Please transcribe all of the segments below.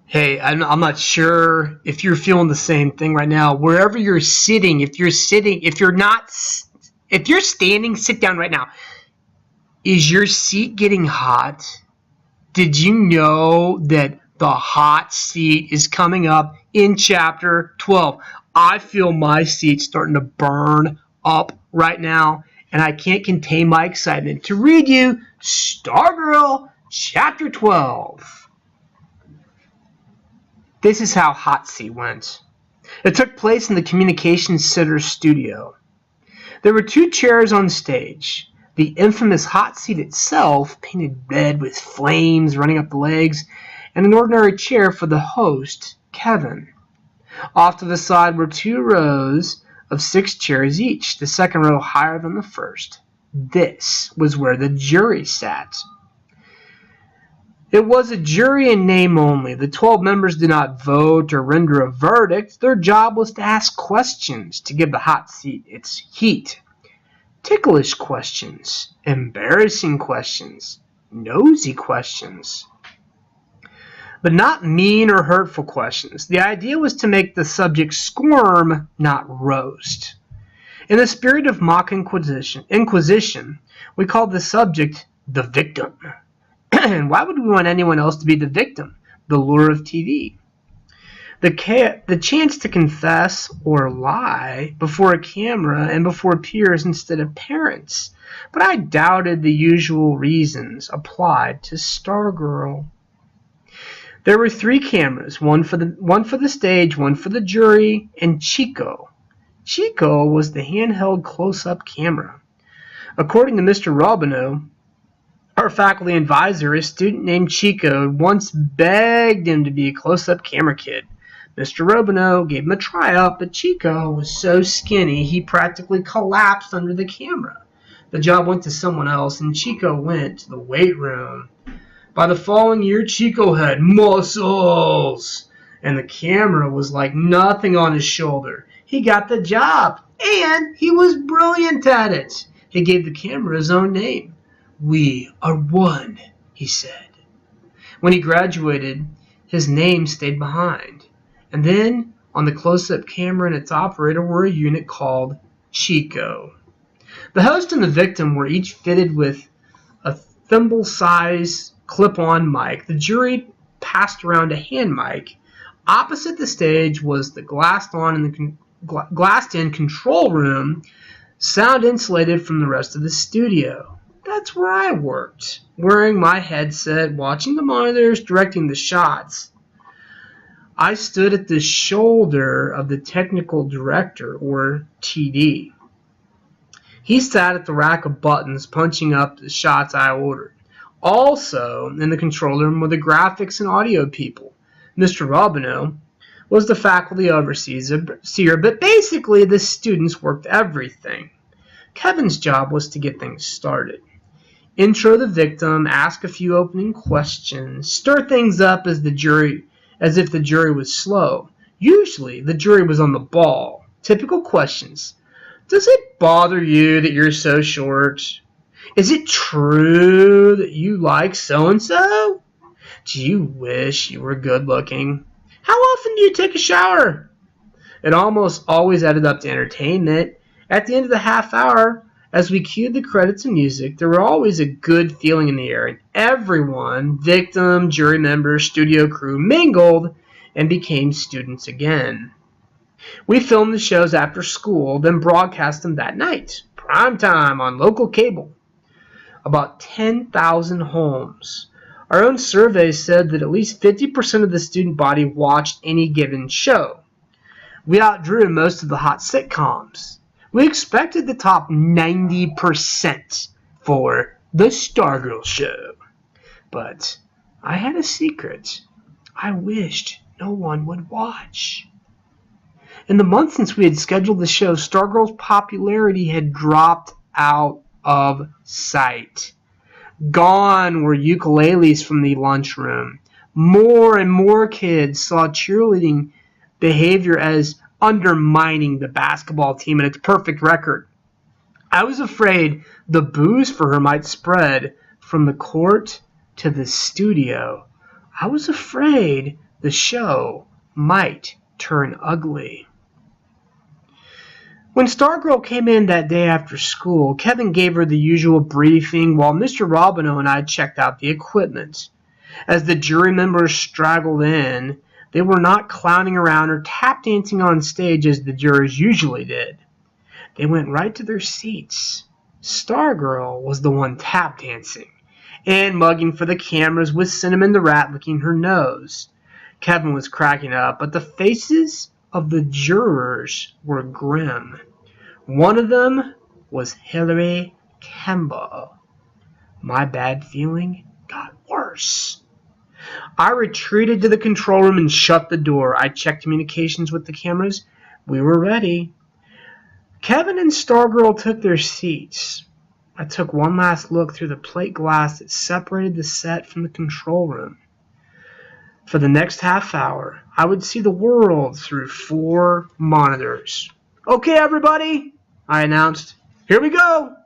Hey, I'm not sure if you're feeling the same thing right now. Wherever you're sitting, if you're not, if you're standing, sit down right now. Is your seat getting hot? Did you know that the hot seat is coming up in chapter 12? I feel my seat starting to burn up right now, and I can't contain my excitement to read you Stargirl chapter 12. This is how Hot Seat went. It took place in the Communications Center studio. There were two chairs on stage. The infamous hot seat itself, painted red with flames running up the legs, and an ordinary chair for the host, Kevin. Off to the side were two rows of 6 chairs each, the second row higher than the first. This was where the jury sat. It was a jury in name only. The 12 members did not vote or render a verdict. Their job was to ask questions to give the hot seat its heat. Ticklish questions, embarrassing questions, nosy questions. But not mean or hurtful questions. The idea was to make the subject squirm, not roast. In the spirit of mock inquisition, we called the subject the victim. And why would we want anyone else to be the victim? The lure of TV. The chance to confess or lie before a camera and before peers instead of parents. But I doubted the usual reasons applied to Stargirl. There were 3 cameras, one for the stage, one for the jury, and Chico. Chico was the handheld close-up camera. According to Mr. Robino, our faculty advisor, a student named Chico, once begged him to be a close-up camera kid. Mr. Robino gave him a tryout, but Chico was so skinny he practically collapsed under the camera. The job went to someone else, and Chico went to the weight room. By the following year, Chico had muscles, and the camera was like nothing on his shoulder. He got the job, and he was brilliant at it. He gave the camera his own name. "We are one," he said. When he graduated, his name stayed behind. And then, on the close-up camera and its operator were a unit called Chico. The host and the victim were each fitted with a thimble-sized clip-on mic. The jury passed around a hand mic. Opposite the stage was the glassed-in control room, sound insulated from the rest of the studio. That's where I worked, wearing my headset, watching the monitors, directing the shots. I stood at the shoulder of the technical director, or TD. He sat at the rack of buttons, punching up the shots I ordered. Also, in the control room were the graphics and audio people. Mr. Robino was the faculty overseer, but basically the students worked everything. Kevin's job was to get things started. Intro the victim, ask a few opening questions, stir things up as if the jury was slow. Usually, the jury was on the ball. Typical questions. Does it bother you that you're so short? Is it true that you like so-and-so? Do you wish you were good-looking? How often do you take a shower? It almost always added up to entertainment. At the end of the half hour, as we cued the credits and music, there were always a good feeling in the air, and everyone, victim, jury members, studio crew, mingled and became students again. We filmed the shows after school, then broadcast them that night, prime time on local cable. About 10,000 homes. Our own survey said that at least 50% of the student body watched any given show. We outdrew most of the hot sitcoms. We expected the top 90% for the Stargirl show. But I had a secret. I wished no one would watch. In the months since we had scheduled the show, Stargirl's popularity had dropped out of sight. Gone were ukuleles from the lunchroom. More and more kids saw cheerleading behavior as undermining the basketball team and its perfect record. I was afraid the booze for her might spread from the court to the studio. I was afraid The show might turn ugly. When Stargirl came in that day after school, Kevin gave her the usual briefing while Mr. Robino and I checked out the equipment. As the jury members straggled in, they were not clowning around or tap dancing on stage as the jurors usually did. They went right to their seats. Stargirl was the one tap dancing and mugging for the cameras with Cinnamon the Rat licking her nose. Kevin was cracking up, but the faces of the jurors were grim. One of them was Hillary Campbell. My bad feeling got worse. I retreated to the control room and shut the door. I checked communications with the cameras. We were ready. Kevin and Stargirl took their seats. I took one last look through the plate glass that separated the set from the control room. For the next half hour, I would see the world through 4 monitors. "Okay, everybody," I announced. "Here we go."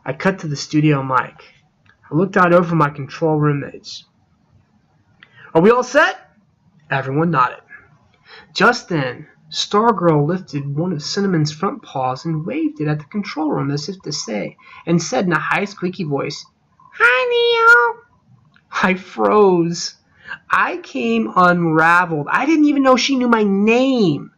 I cut to the studio mic. I looked out over my control roommates. "Are we all set?" Everyone nodded. Just then, Stargirl lifted one of Cinnamon's front paws and waved it at the control room as if to say, and said in a high, squeaky voice, "Hi, Leo." I froze. I came unraveled. I didn't even know she knew my name.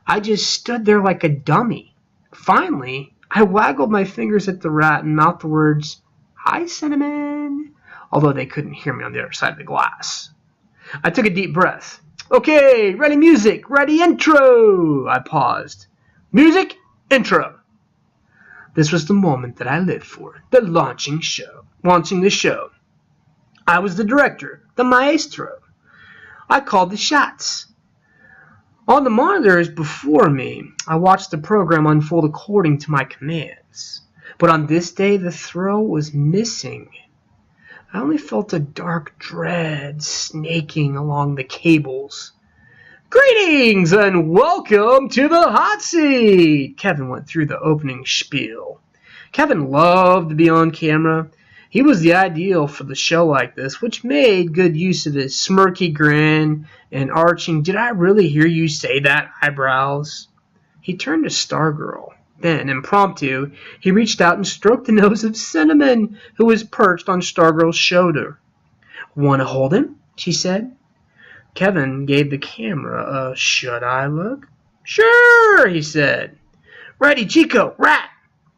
I just stood there like a dummy. Finally, I waggled my fingers at the rat and mouthed the words, "Hi, Cinnamon," although they couldn't hear me on the other side of the glass. I took a deep breath. "Okay, ready music, ready intro." I paused. "Music, intro." This was the moment that I lived for, the launching the show. I was the director, the maestro. I called the shots. On the monitors before me, I watched the program unfold according to my commands. But on this day, the thrill was missing. I only felt a dark dread snaking along the cables. "Greetings and welcome to the hot seat," Kevin went through the opening spiel. Kevin loved to be on camera. He was the ideal for the show like this, which made good use of his smirky grin and arching "did I really hear you say that" eyebrows. He turned to Stargirl. Then, impromptu, he reached out and stroked the nose of Cinnamon, who was perched on Stargirl's shoulder. "Want to hold him?" she said. Kevin gave the camera a "should I look?" "Sure," he said. "Ready, Chico, rat,"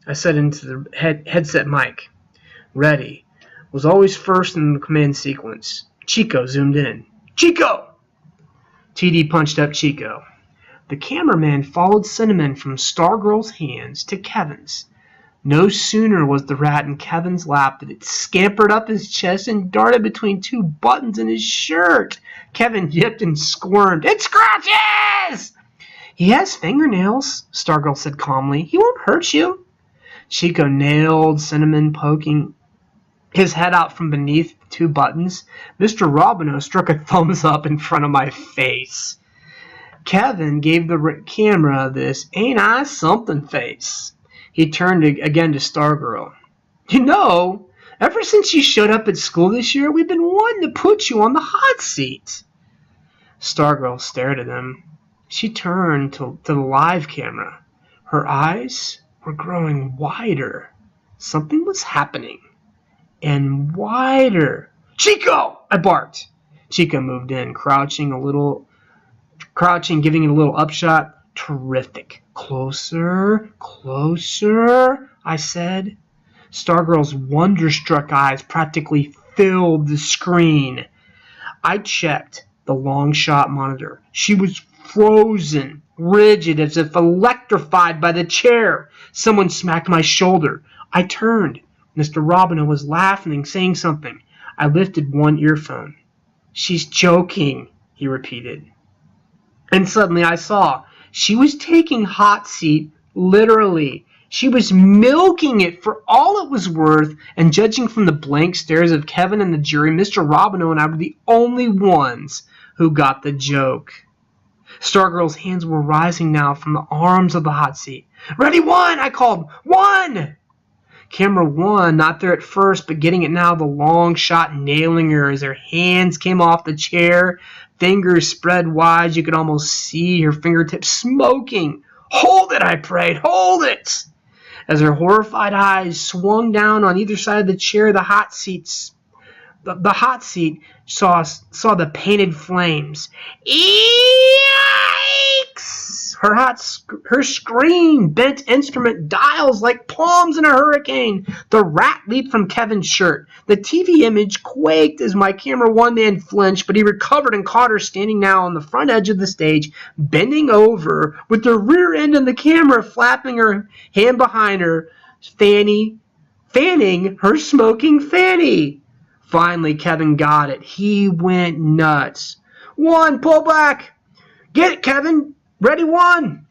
I said into the headset mic. "Ready" was always first in the command sequence. Chico zoomed in. "Chico!" TD punched up Chico. The cameraman followed Cinnamon from Stargirl's hands to Kevin's. No sooner was the rat in Kevin's lap than it scampered up his chest and darted between 2 buttons in his shirt. Kevin yipped and squirmed. "It scratches!" "He has fingernails," Stargirl said calmly. "He won't hurt you." Chico nailed Cinnamon, poking his head out from beneath 2 buttons. Mr. Robino struck a thumbs up in front of my face. Kevin gave the camera this "ain't I something" face. He turned again to Stargirl. "You know, ever since you showed up at school this year, we've been wanting to put you on the hot seat." Stargirl stared at him. She turned to the live camera. Her eyes were growing wider. Something was happening. And wider. "Chico!" I barked. Chico moved in, crouching, giving it a little upshot. "Terrific. Closer, closer," I said. Stargirl's wonder-struck eyes practically filled the screen. I checked the long-shot monitor. She was frozen, rigid, as if electrified by the chair. Someone smacked my shoulder. I turned. Mr. Robino was laughing and saying something. I lifted one earphone. "She's joking," he repeated. And suddenly I saw she was taking hot seat literally. She was milking it for all it was worth, and judging from the blank stares of Kevin and the jury, Mr. Robino and I were the only ones who got the joke. Stargirl's hands were rising now from the arms of the hot seat. "Ready, one!" I called. "One!" Camera 1, not there at first, but getting it now, the long shot nailing her as her hands came off the chair, fingers spread wide. You could almost see her fingertips smoking. "Hold it," I prayed, "hold it." As her horrified eyes swung down on either side of the chair, the hot seat saw the painted flames. Yikes! Her screen bent instrument dials like palms in a hurricane. The rat leaped from Kevin's shirt. The TV image quaked as my camera 1 man flinched, but he recovered and caught her standing now on the front edge of the stage, bending over with the rear end of the camera flapping her hand behind her, fanning her smoking fanny. Finally, Kevin got it. He went nuts. "One, pull back. Get it, Kevin. Ready, one."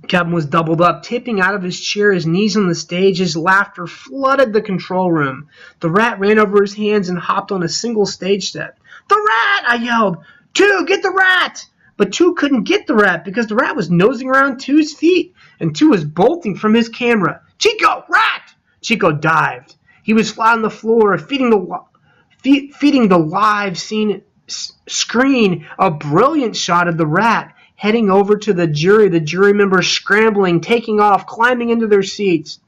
Kevin was doubled up, tipping out of his chair, his knees on the stage. His laughter flooded the control room. The rat ran over his hands and hopped on a single stage step. "The rat!" I yelled. "Two, get the rat!" But Two couldn't get the rat because the rat was nosing around Two's feet, and Two was bolting from his camera. "Chico, rat!" Chico dived. He was flat on the floor, feeding the live screen a brilliant shot of the rat heading over to the jury members scrambling, taking off, climbing into their seats.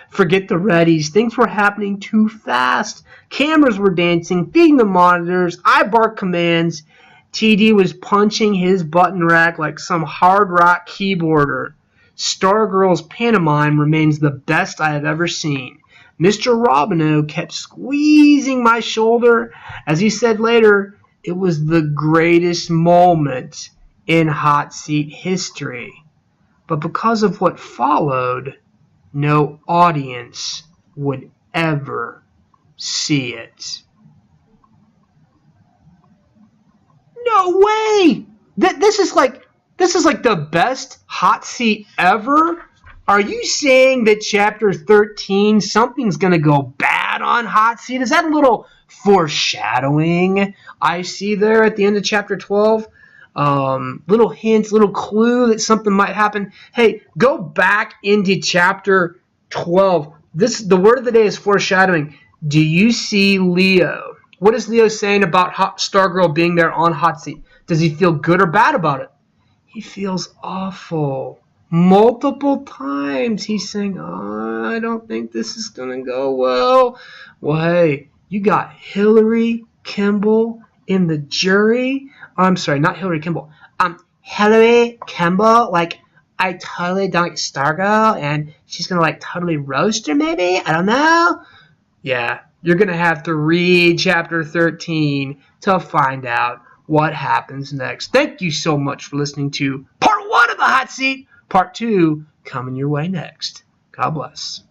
Forget the readies. Things were happening too fast. Cameras were dancing, feeding the monitors. I barked commands. TD was punching his button rack like some hard rock keyboarder. Stargirl's pantomime remains the best I have ever seen. Mr. Robino kept squeezing my shoulder. As he said later, it was the greatest moment in hot seat history. But because of what followed, no audience would ever see it. No way! This is like the best hot seat ever? Are you saying that chapter 13, something's going to go bad on hot seat? Is that a little foreshadowing I see there at the end of chapter 12? Little hints, little clue that something might happen. Hey, go back into chapter 12. The word of the day is foreshadowing. Do you see Leo? What is Leo saying about Stargirl being there on hot seat? Does he feel good or bad about it? He feels awful. Multiple times he's saying, I don't think this is going to go well. Well, hey, you got Hillary Kimball in the jury. I'm sorry, not Hillary Kimball. Hillary Kimball, like, I totally don't like Stargirl, and she's going to, like, totally roast her, maybe? I don't know. Yeah, you're going to have to read chapter 13 to find out what happens next. Thank you so much for listening to part 1 of the hot seat. Part 2 coming your way next. God bless.